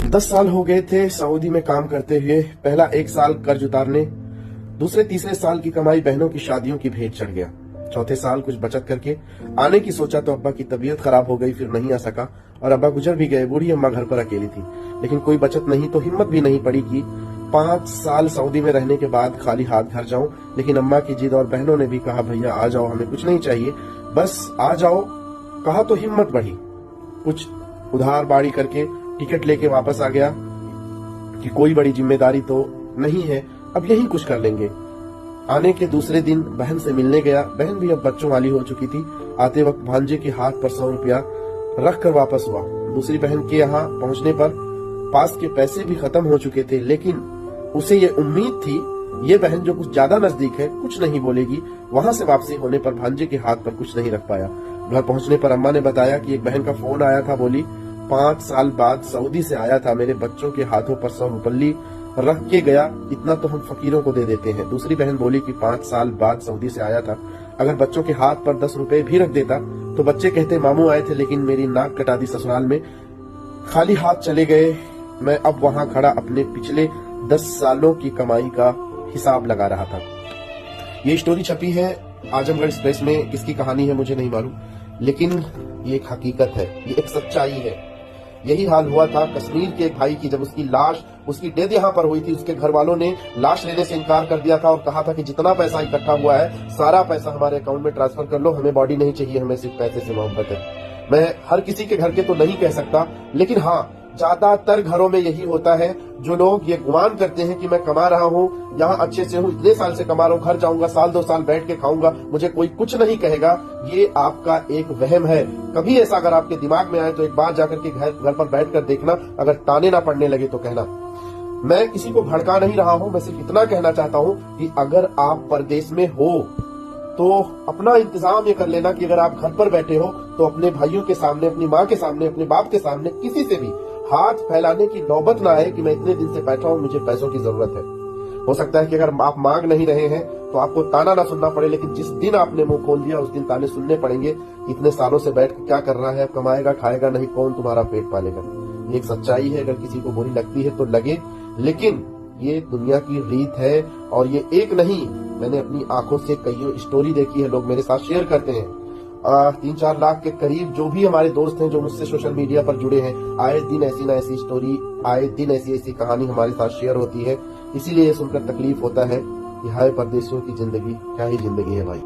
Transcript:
10 साल हो गए थे सऊदी में काम करते हुए। पहला 1 साल कर्ज उतारने, दूसरे तीसरे साल की कमाई बहनों की शादियों की भेंट चढ़ गया। चौथे साल कुछ बचत करके आने की सोचा तो अब्बा की तबीयत खराब हो गई, फिर नहीं आ सका और अब्बा गुजर भी गए। बूढ़ी अम्मा घर पर अकेली थी, लेकिन कोई बचत नहीं तो हिम्मत भी नहीं पड़ी कि 5 साल सऊदी में रहने के बाद खाली हाथ घर जाऊं। लेकिन अम्मा की जिद और बहनों ने भी कहा भैया आ जाओ, हमें कुछ नहीं चाहिए, बस आ जाओ। कहा तो हिम्मत बढ़ी, कुछ उधार बाड़ी करके टिकट लेके वापस आ गया कि कोई बड़ी जिम्मेदारी तो नहीं है, अब यही कुछ कर लेंगे। आने के दूसरे दिन बहन से मिलने गया। बहन भी अब बच्चों वाली हो चुकी थी। आते वक्त भांजे के हाथ पर 100 रुपया रख कर वापस हुआ। दूसरी बहन के यहाँ पहुंचने पर पास के पैसे भी खत्म हो चुके थे, लेकिन उसे ये उम्मीद थी ये बहन जो कुछ ज्यादा नजदीक है कुछ नहीं बोलेगी। वहां से वापसी होने पर भांजे के हाथ पर कुछ नहीं रख पाया। घर पहुंचने पर अम्मा ने बताया कि एक बहन का फोन आया था, बोली 5 साल बाद सऊदी से आया था, मेरे बच्चों के हाथों पर 100 रुपये रख के गया, इतना तो हम फकीरों को दे देते हैं। दूसरी बहन बोली कि 5 साल बाद सऊदी से आया था, अगर बच्चों के हाथ पर 10 रुपए भी रख देता तो बच्चे कहते मामू आए थे लेकिन मेरी नाक कटा दी ससुराल में, खाली हाथ चले गए। मैं अब वहां खड़ा अपने पिछले 10 सालों की कमाई का हिसाब लगा रहा था। ये स्टोरी छपी है आजमगढ़ एक्सप्रेस में। किसकी कहानी है मुझे नहीं मालूम, लेकिन ये एक हकीकत है, ये एक सच्चाई है। यही हाल हुआ था कश्मीर के एक भाई की। जब उसकी लाश, उसकी डेथ यहाँ पर हुई थी, उसके घर वालों ने लाश लेने से इनकार कर दिया था और कहा था कि जितना पैसा इकट्ठा हुआ है सारा पैसा हमारे अकाउंट में ट्रांसफर कर लो, हमें बॉडी नहीं चाहिए, हमें सिर्फ पैसे से मोहब्बत है। मैं हर किसी के घर के तो नहीं कह सकता, लेकिन हाँ ज्यादातर घरों में यही होता है। जो लोग ये गुमान करते हैं कि मैं कमा रहा हूँ, यहाँ अच्छे से हूँ, इतने साल से कमा रहा हूँ, घर जाऊंगा, साल 2 साल बैठ के खाऊंगा, मुझे कोई कुछ नहीं कहेगा, ये आपका एक वहम है। कभी ऐसा अगर आपके दिमाग में आए तो एक बार जाकर के घर पर बैठ कर देखना, अगर ताने ना पड़ने लगे तो कहना। मैं किसी को भड़का नहीं रहा हूँ, मैं सिर्फ इतना कहना चाहता हूँ कि अगर आप परदेश में हो तो अपना इंतजाम ये कर लेना कि अगर आप घर पर बैठे हो तो अपने भाइयों के सामने, अपनी माँ के सामने, अपने बाप के सामने किसी से भी हाथ फैलाने की नौबत ना आए कि मैं इतने दिन से बैठा हूँ, मुझे पैसों की जरूरत है। हो सकता है कि अगर आप मांग नहीं रहे हैं तो आपको ताना ना सुनना पड़े, लेकिन जिस दिन आपने मुंह खोल दिया उस दिन ताने सुनने पड़ेंगे। इतने सालों से बैठ के क्या कर रहा है, कमाएगा खाएगा नहीं, कौन तुम्हारा पेट पालेगा। ये एक सच्चाई है, अगर किसी को बुरी लगती है तो लगे, लेकिन ये दुनिया की रीत है। और ये एक नहीं, मैंने अपनी आंखों से कई स्टोरी देखी है, लोग मेरे साथ शेयर करते हैं। 3-4 लाख के करीब जो भी हमारे दोस्त हैं जो मुझसे सोशल मीडिया पर जुड़े हैं, आए दिन ऐसी ना ऐसी स्टोरी, आए दिन ऐसी ऐसी कहानी हमारे साथ शेयर होती है। इसीलिए ये सुनकर तकलीफ होता है कि हाय परदेशियों की जिंदगी, क्या ही जिंदगी है भाई।